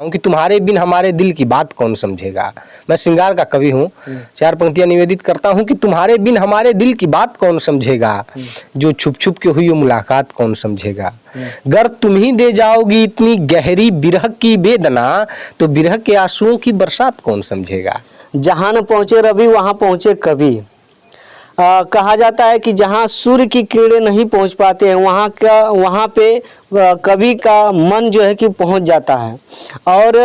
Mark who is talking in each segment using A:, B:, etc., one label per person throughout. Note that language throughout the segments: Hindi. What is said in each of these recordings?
A: हूँ कि तुम्हारे बिन हमारे दिल की बात कौन समझेगा। मैं श्रृंगार का कवि हूँ। चार पंक्तियां निवेदित करता हूँ कि तुम्हारे बिन हमारे दिल की बात कौन समझेगा, जो छुप छुप के हुई वो मुलाकात कौन समझेगा। गर तुम ही दे जाओगी इतनी गहरी बिरह की वेदना, तो बिरह के आंसुओं की बरसात कौन समझेगा।
B: जहाँ न पहुँचे रवि वहाँ पहुँचे कवि। कहा जाता है कि जहाँ सूर्य की किरणें नहीं पहुँच पाते हैं वहाँ पे कवि का मन जो है कि पहुँच जाता है और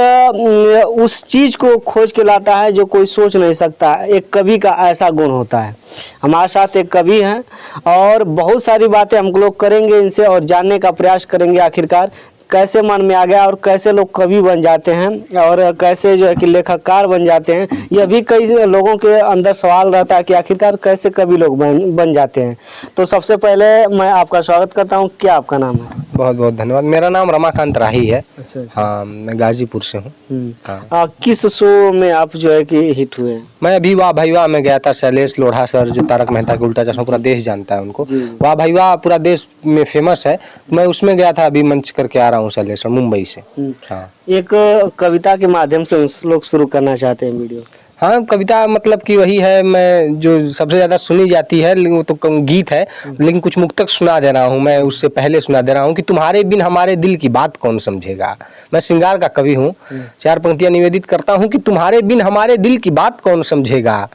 B: उस चीज़ को खोज के लाता है जो कोई सोच नहीं सकता। एक कवि का ऐसा गुण होता है। हमारे साथ एक कवि हैं और बहुत सारी बातें हम लोग करेंगे इनसे और जानने का प्रयास करेंगे आखिरकार कैसे मन में आ गया और कैसे लोग कवि बन जाते हैं और कैसे जो है कि लेखककार बन जाते हैं। यह भी कई लोगों के अंदर सवाल रहता है कि आखिरकार कैसे कवि लोग बन जाते हैं। तो सबसे पहले मैं आपका स्वागत करता हूं। क्या आपका नाम है?
A: बहुत बहुत धन्यवाद। मेरा नाम रमाकांत राही है।
B: अच्छा।
A: हाँ, मैं गाजीपुर से हूँ।
B: हाँ। किस शो में आप जो है कि हिट हुए?
A: मैं अभी वाह भाई वाह में गया था। शैलेश लोढ़ा सर जो तारक मेहता का उल्टा चश्मा पूरा देश जानता है उनको। वाह भाई वाह पूरा देश में फेमस है। मैं उसमें गया था, अभी मंच करके आ रहा हूँ शैलेश मुंबई से। हाँ, एक
B: कविता के माध्यम से लोग शुरू करना चाहते हैं वीडियो।
A: हाँ, कविता मतलब कि वही है, मैं जो सबसे ज़्यादा सुनी जाती है लेकिन वो तो गीत है, लेकिन कुछ मुक्तक सुना दे रहा हूँ। मैं उससे पहले सुना दे रहा हूँ कि तुम्हारे बिन हमारे दिल की बात कौन समझेगा। मैं श्रृंगार का कवि हूँ। चार पंक्तियां निवेदित करता हूँ कि तुम्हारे बिन हमारे दिल की बात कौन समझेगा,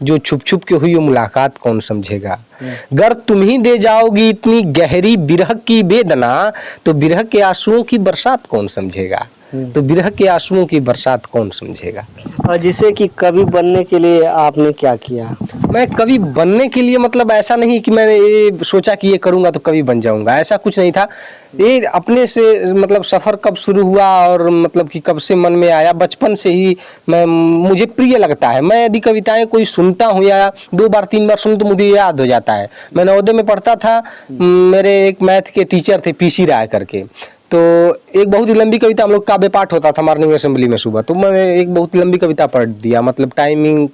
A: जो छुप छुप के हुई वो मुलाकात कौन समझेगा। गर तुम ही दे जाओगी इतनी गहरी बिरह की वेदना, तो बिरह के आंसुओं की बरसात कौन समझेगा। तो बिरह के आंसुओं की बरसात कौन समझेगा।
B: और जिसे कि कवि बनने के लिए आपने क्या किया?
A: मैं कवि बनने के लिए मतलब ऐसा नहीं कि मैंने ये सोचा कि ये करूँगा तो कवि बन जाऊँगा, ऐसा कुछ नहीं था। ये अपने से मतलब सफ़र कब शुरू हुआ और मतलब कि कब से मन में आया, बचपन से ही मुझे प्रिय लगता है। मैं यदि कविताएं कोई सुनता हूँ या 2 बार 3 बार सुन तो मुझे याद हो जाता है। मैं नवोदय में पढ़ता था, मेरे एक मैथ के टीचर थे PC राय करके, तो एक बहुत ही लंबी कविता, हम लोग काव्य पाठ होता था मॉर्निंग असेंबली में सुबह, तो मैंने एक बहुत लंबी कविता पढ़ दिया। मतलब टाइमिंग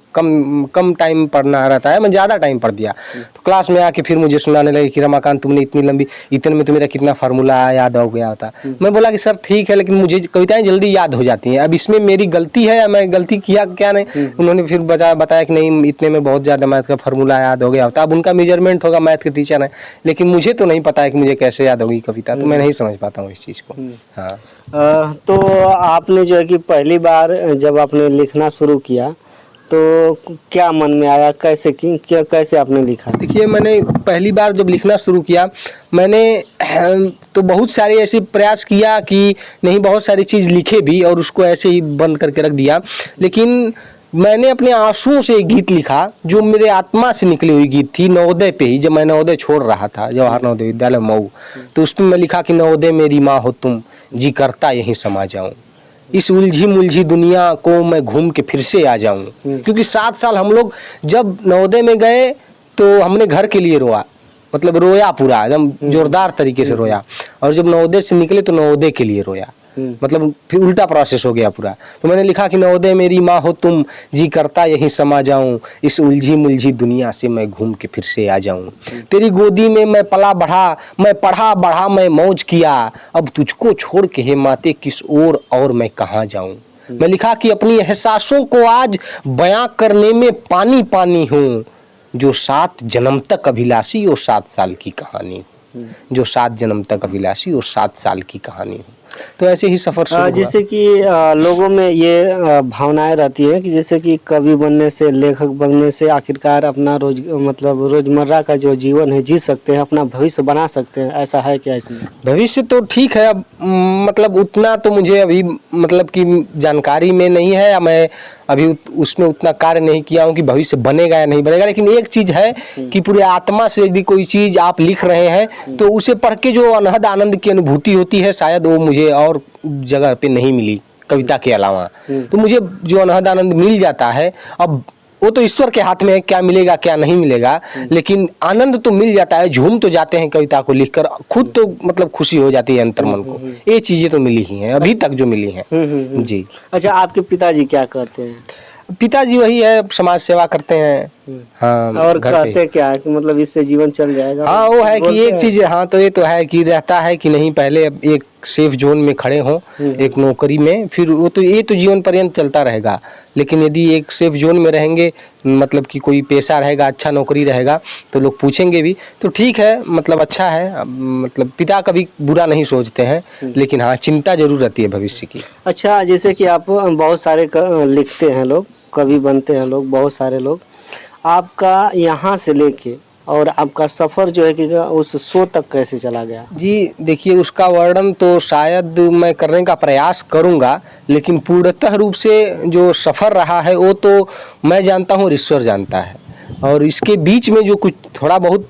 A: कम टाइम पढ़ना रहता है, मैं ज़्यादा टाइम पढ़ दिया। तो क्लास में आके फिर मुझे सुनाने लगे कि रमाकांत तुमने इतनी लंबी, इतने में तो मेरा कितना फार्मूला याद हो गया होता। मैं बोला कि सर ठीक है, लेकिन मुझे कविताएं जल्दी याद हो जाती हैं। अब इसमें मेरी गलती है या मैं गलती किया क्या नहीं। उन्होंने फिर बताया कि नहीं, इतने में बहुत ज़्यादा मैथ का फार्मूला याद हो गया होता। अब उनका मेजरमेंट होगा, मैथ के टीचर है, लेकिन मुझे तो नहीं पता है कि मुझे कैसे याद होगी कविता, तो मैं नहीं समझ पाता हूँ इस चीज़ को। हाँ,
B: तो आपने जो है कि पहली बार जब आपने लिखना शुरू किया तो क्या मन में आया, कैसे आपने लिखा?
A: देखिए, मैंने पहली बार जब लिखना शुरू किया, मैंने तो बहुत सारे ऐसे प्रयास किया कि नहीं, बहुत सारी चीज़ लिखे भी और उसको ऐसे ही बंद करके रख दिया। लेकिन मैंने अपने आंसुओं से एक गीत लिखा जो मेरे आत्मा से निकली हुई गीत थी। नवोदय पे ही, जब मैं नवोदय छोड़ रहा था, जवाहर नवोदय विद्यालय मऊ, तो उसमें मैं लिखा कि नवोदय मेरी माँ हो तुम, जी करता यहीं समा जाऊं, इस उलझी मुलझी दुनिया को मैं घूम के फिर से आ जाऊं। क्योंकि 7 साल हम लोग जब नवोदय में गए तो हमने घर के लिए रोआ, मतलब रोया पूरा एकदम जोरदार तरीके से रोया, और जब नवोदय से निकले तो नवोदय के लिए रोया। मतलब फिर उल्टा प्रोसेस हो गया पूरा। तो मैंने लिखा कि नवोदय मेरी माँ हो तुम, जी करता यहीं समा जाऊं, इस उलझी मुलझी दुनिया से मैं घूम के फिर से आ जाऊं। तेरी गोदी में मैं पला बढ़ा, मैं पढ़ा बढ़ा मैं मौज किया, अब तुझको छोड़ के हे माते किस और मैं कहाँ जाऊं। मैं लिखा कि अपनी एहसासों को आज बयां करने में पानी पानी हूँ, जो 7 जन्म तक अभिलाषी और 7 साल की कहानी, जो 7 जन्म तक अभिलाषी और 7 साल की कहानी। तो ऐसे ही सफर शुरू हुआ।
B: जैसे कि लोगों में ये भावनाएं रहती है कि जैसे कि कवि बनने से, लेखक बनने से आखिरकार अपना रोजमर्रा का जो जीवन है जी सकते हैं, अपना भविष्य बना सकते हैं। ऐसा है क्या इसमें? भविष्य
A: तो ठीक है, अब मतलब उतना तो मुझे अभी मतलब कि जानकारी में नहीं है, या मैं अभी उसमें उतना कार्य नहीं किया हूँ कि भविष्य बनेगा या नहीं बनेगा। लेकिन एक चीज़ है कि पूरे आत्मा से यदि कोई चीज़ आप लिख रहे हैं तो उसे पढ़ के जो अनहद आनंद की अनुभूति होती है, शायद वो मुझे और जगह पे नहीं मिली कविता के अलावा। तो मुझे जो अनहद आनंद मिल जाता है, अब वो तो ईश्वर के हाथ में है, क्या मिलेगा क्या नहीं मिलेगा, लेकिन आनंद तो मिल जाता है। झूम तो जाते हैं कविता को लिखकर, खुद तो मतलब खुशी हो जाती है अंतर्मन को। ये चीजें तो मिली ही हैं अभी तक जो मिली हैं। जी।
B: अच्छा, आपके पिताजी क्या करते हैं?
A: पिताजी वही है, समाज सेवा करते हैं। हाँ,
B: और कहते क्या है कि मतलब इससे जीवन चल जाएगा?
A: हाँ, वो है कि एक चीज, हाँ तो ये तो है कि रहता है कि नहीं, पहले एक सेफ जोन में खड़े हों, एक नौकरी में, फिर वो तो ये तो जीवन पर्यंत चलता रहेगा। लेकिन यदि एक सेफ जोन में रहेंगे, मतलब कि कोई पेशा रहेगा, अच्छा नौकरी रहेगा, तो लोग पूछेंगे भी, तो ठीक है, मतलब अच्छा है। मतलब पिता कभी बुरा नहीं सोचते हैं, लेकिन हाँ चिंता जरूर रहती है भविष्य की।
B: अच्छा, जैसे कि आप बहुत सारे लिखते हैं लोग, कवि बनते हैं लोग, बहुत सारे लोग, आपका यहाँ से लेके और आपका सफ़र जो है कि उस शो तक कैसे चला गया?
A: जी देखिए, उसका वर्णन तो शायद मैं करने का प्रयास करूंगा, लेकिन पूर्णतः रूप से जो सफ़र रहा है वो तो मैं जानता हूँ, ईश्वर जानता है। और इसके बीच में जो कुछ थोड़ा बहुत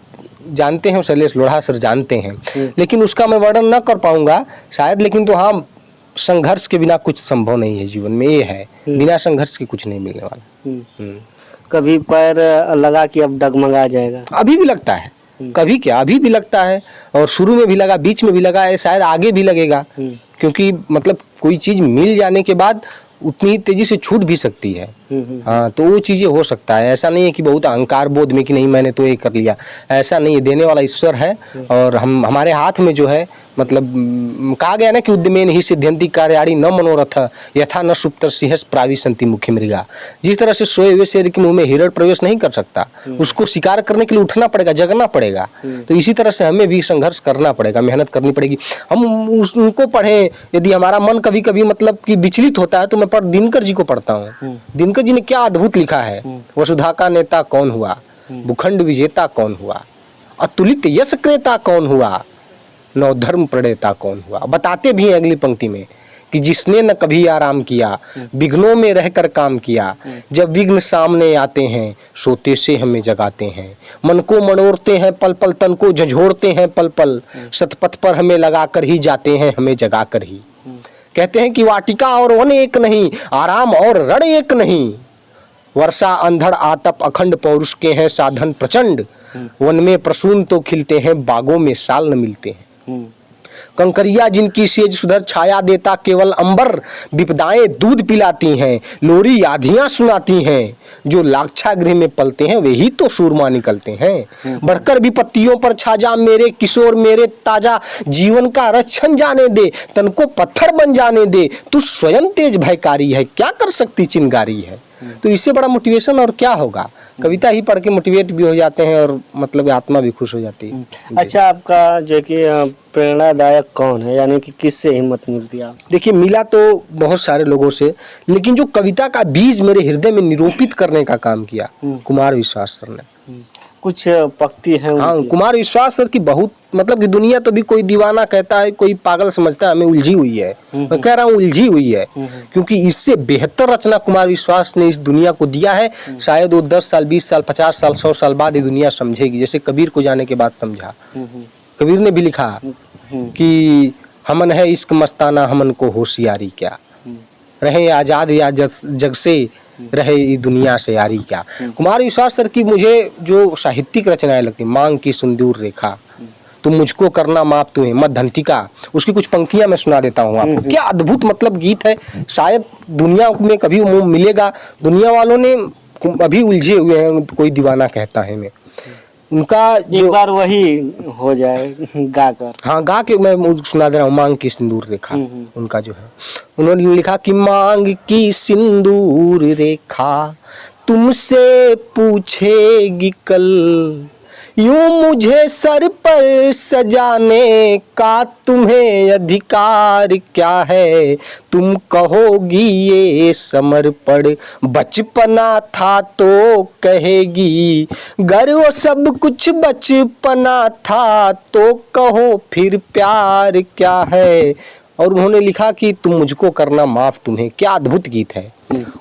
A: जानते हैं शैलेश लोढ़ा सर जानते हैं, लेकिन उसका मैं वर्णन न कर पाऊंगा शायद। लेकिन तो हाँ, संघर्ष के बिना कुछ संभव नहीं है जीवन में, ये है, बिना संघर्ष के कुछ नहीं मिलने वाला।
B: कभी पैर लगा कि अब डगमगा जाएगा?
A: अभी भी लगता है, कभी क्या, अभी भी लगता है, और शुरू में भी लगा, बीच में भी लगा है, शायद आगे भी लगेगा। क्योंकि मतलब कोई चीज़ मिल जाने के बाद उतनी तेजी से छूट भी सकती है। हाँ, तो वो चीज़ें हो सकता है। ऐसा नहीं है कि बहुत अहंकार बोध में कि नहीं मैंने तो ये कर लिया, ऐसा नहीं है। देने वाला ईश्वर है, और हमारे हाथ में जो है, मतलब कहा गया ना कि उद्यमेन ही सिद्ध्यंति कार्याणि न मनोरथ यथा न सुप्तर सिंहस प्राविशन्ति मुख्य मृगा। जिस तरह से सोए हुए शेर के मुंह में हिरण प्रवेश नहीं कर सकता, उसको शिकार करने के लिए उठना पड़ेगा, जगना पड़ेगा। तो इसी तरह से हमें भी संघर्ष करना पड़ेगा, मेहनत करनी पड़ेगी। हम उनको पढ़ें, यदि हमारा मन कभी कभी मतलब कि विचलित होता है, तो मैं दिनकर जी को पढ़ता हूँ। दिनकर जी ने क्या अद्भुत लिखा है। वसुधा का नेता कौन हुआ, भूखंड विजेता कौन हुआ, अतुलित यश क्रेता कौन हुआ, नव धर्म प्रणेता कौन हुआ। बताते भी हैं अगली पंक्ति में कि जिसने न कभी आराम किया, विघ्नों में रहकर काम किया, जब विघ्न सामने आते हैं सोते से हमें जगाते हैं, मन को मनोरते हैं पल पल, तन को झंझोड़ते हैं पल पल, सतपथ पर हमें लगा कर ही जाते हैं हमें जगा कर ही। कहते हैं कि वाटिका और वन एक नहीं, आराम और रण एक नहीं, वर्षा अंधड़ आतप अखंड पौरुष के हैं साधन प्रचंड, वन में प्रसून तो खिलते हैं बागों में साल न मिलते हैं। कंकरिया जिनकी सेज सुधर छाया देता केवल अंबर, विपदाएं दूध पिलाती हैं, लोरी आधियां सुनाती हैं, जो लाक्षागृह में पलते हैं वे ही तो सूरमा निकलते हैं। बढ़कर विपत्तियों पर छा जा मेरे किशोर मेरे ताजा, जीवन का रक्षण जाने दे, तन को पत्थर बन जाने दे, तू स्वयं तेज भयकारी है, क्या कर सकती चिंगारी है। तो इससे बड़ा मोटिवेशन और क्या होगा। कविता ही पढ़ के मोटिवेट भी हो जाते हैं, और मतलब आत्मा भी खुश हो जाती है।
B: अच्छा, आपका जो कि प्रेरणादायक कौन है, यानी कि किससे हिम्मत मिलती है आपको?
A: देखिए, मिला तो बहुत सारे लोगों से, लेकिन जो कविता का बीज मेरे हृदय में निरूपित करने का काम किया, कुमार विश्वास सर ने।
B: कुछ पंक्ति है उनकी?
A: हाँ, कुमार विश्वास सर की बहुत, मतलब कि दुनिया तो भी कोई दीवाना कहता है, कोई पागल समझता है, हमें उलझी हुई है। मैं कह रहा हूँ उलझी हुई है, क्योंकि इससे बेहतर रचना कुमार विश्वास ने इस दुनिया को दिया है। शायद वो 10 साल 20 साल 50 साल 100 साल बाद ये दुनिया समझेगी, जैसे कबीर को जाने के बाद समझा। कबीर ने भी लिखा कि हमन है इश्क मस्ताना, हमन को होशियारी क्या, रहे आजाद या जग से, रहे दुनिया से यारी क्या। कुमार विश्वास सर की मुझे जो साहित्यिक रचनाएं लगती, मांग की सुंदूर रेखा, तुम मुझको करना माफ तुम्हें, मध्यंतिका, उसकी कुछ पंक्तियां मैं सुना देता हूँ आपको। क्या अद्भुत मतलब गीत है, शायद दुनिया में कभी वो मिलेगा। दुनिया वालों ने अभी उलझे हुए हैं, कोई दीवाना कहता है मैं। उनका
B: एक बार वही हो जाए गाकर।
A: हाँ, गा के मैं सुना दे रहा हूँ। मांग की सिंदूर रेखा उनका जो है, उन्होंने लिखा कि मांग की सिंदूर रेखा तुमसे पूछेगी कल, यूं मुझे सर पर सजाने का तुम्हें अधिकार क्या है, तुम कहोगी ये समर्पण बचपना था तो कहेगी, गर वो सब कुछ बचपना था तो कहो फिर प्यार क्या है। और उन्होंने लिखा कि तुम मुझको करना माफ तुम्हें। क्या अद्भुत गीत है।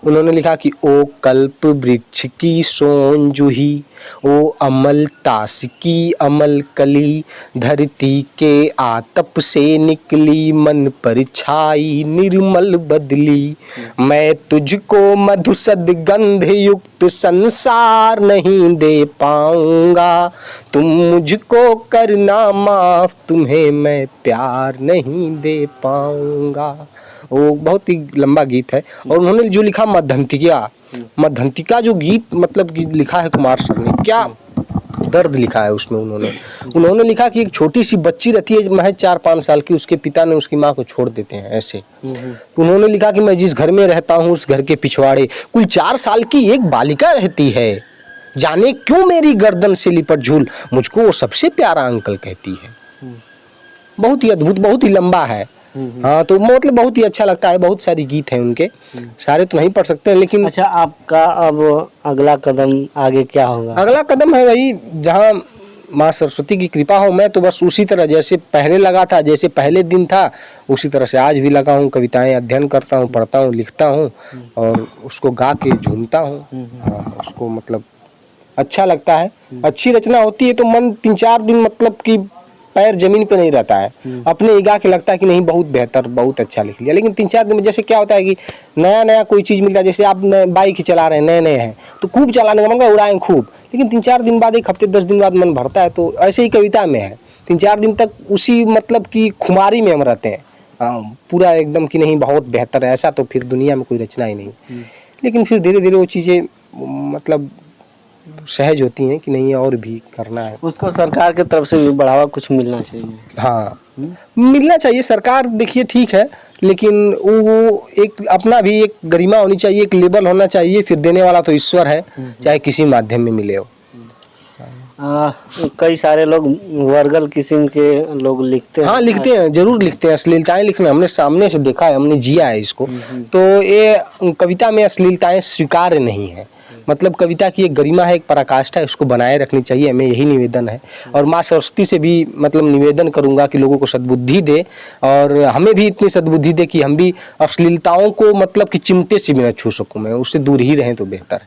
A: उन्होंने लिखा कि ओ कल्प वृक्ष की सोन जूही, ओ अमल तास की अमल कली, धरती के आतप से निकली मन पर छाई निर्मल बदली, मैं तुझको मधुसद गंध युक्त संसार नहीं दे पाऊंगा, तुम मुझको करना माफ तुम्हें मैं प्यार नहीं दे पाऊंगा। वो बहुत ही लंबा गीत है। और उन्होंने जो लिखा मध्यंतिका, मध्यंतिका जो गीत मतलब लिखा है कुमार सर ने, क्या दर्द लिखा है उसमें। उन्होंने लिखा कि एक छोटी सी बच्ची रहती है महज 4-5 साल की, उसके पिता ने उसकी माँ को छोड़ देते हैं ऐसे। उन्होंने लिखा कि मैं जिस घर में रहता हूँ उस घर के पिछवाड़े कुल 4 साल की एक बालिका रहती है, जाने क्यों मेरी गर्दन से लिपट झूल मुझको वो सबसे प्यारा अंकल कहती है। बहुत ही अद्भुत, बहुत ही लंबा है। हाँ, तो मतलब बहुत ही अच्छा लगता है। बहुत सारी गीत हैं उनके, सारे तो नहीं पढ़ सकते लेकिन।
B: अच्छा, आपका अब अगला कदम आगे क्या होगा?
A: अगला कदम है वही, जहाँ माँ सरस्वती की कृपा हो, मैं तो बस उसी तरह जैसे पहले लगा था, जैसे पहले दिन था उसी तरह से आज भी लगा हूँ। कविताएं अध्ययन करता हूँ, पढ़ता हूँ, लिखता हूँ और उसको गा के झूमता हूँ। हाँ, उसको मतलब अच्छा लगता है। अच्छी रचना होती है तो मन 3-4 दिन मतलब कि पैर जमीन पे नहीं रहता है, अपने ही गा के लगता है कि नहीं बहुत बेहतर, बहुत अच्छा लिख लिया। लेकिन 3-4 दिन में जैसे क्या होता है कि नया नया कोई चीज़ मिलता है, जैसे आप बाइक चला रहे हैं, नए नए हैं तो खूब चलाने का मन करता है, उड़ाएं खूब, लेकिन 3-4 दिन बाद, 1 हफ्ते 10 दिन बाद मन भरता है। तो ऐसे ही कविता में है, 3-4 दिन तक उसी मतलब कि खुमारी में हम रहते हैं, पूरा एकदम कि नहीं बहुत बेहतर है, ऐसा तो फिर दुनिया में कोई रचना ही नहीं। लेकिन फिर धीरे धीरे वो चीज़ें मतलब सहज होती हैं कि नहीं और भी करना है।
B: उसको सरकार की तरफ से भी बढ़ावा कुछ मिलना चाहिए।
A: हाँ, मिलना चाहिए। सरकार देखिए ठीक है, लेकिन वो एक अपना भी एक गरिमा होनी चाहिए, एक लेवल होना चाहिए। फिर देने वाला तो ईश्वर है, चाहे किसी माध्यम में मिले हो।
B: कई सारे लोग वर्गल किस्म के लोग लिखते हैं।
A: हाँ, लिखते हैं, जरूर लिखते हैं। अश्लीलताएं लिखना हमने सामने से देखा है, हमने जिया है इसको। तो ये कविता में अश्लीलताएं स्वीकार्य नहीं है। मतलब कविता की एक गरिमा है, एक पराकाष्ठा है, उसको बनाए रखनी चाहिए। हमें यही निवेदन है और माँ सरस्वती से भी मतलब निवेदन करूंगा कि लोगों को सद्बुद्धि दे और हमें भी इतनी सद्बुद्धि दे कि हम भी अश्लीलताओं को मतलब कि चिमटे से भी न छू सकूं। मैं उससे दूर ही रहें तो बेहतर है।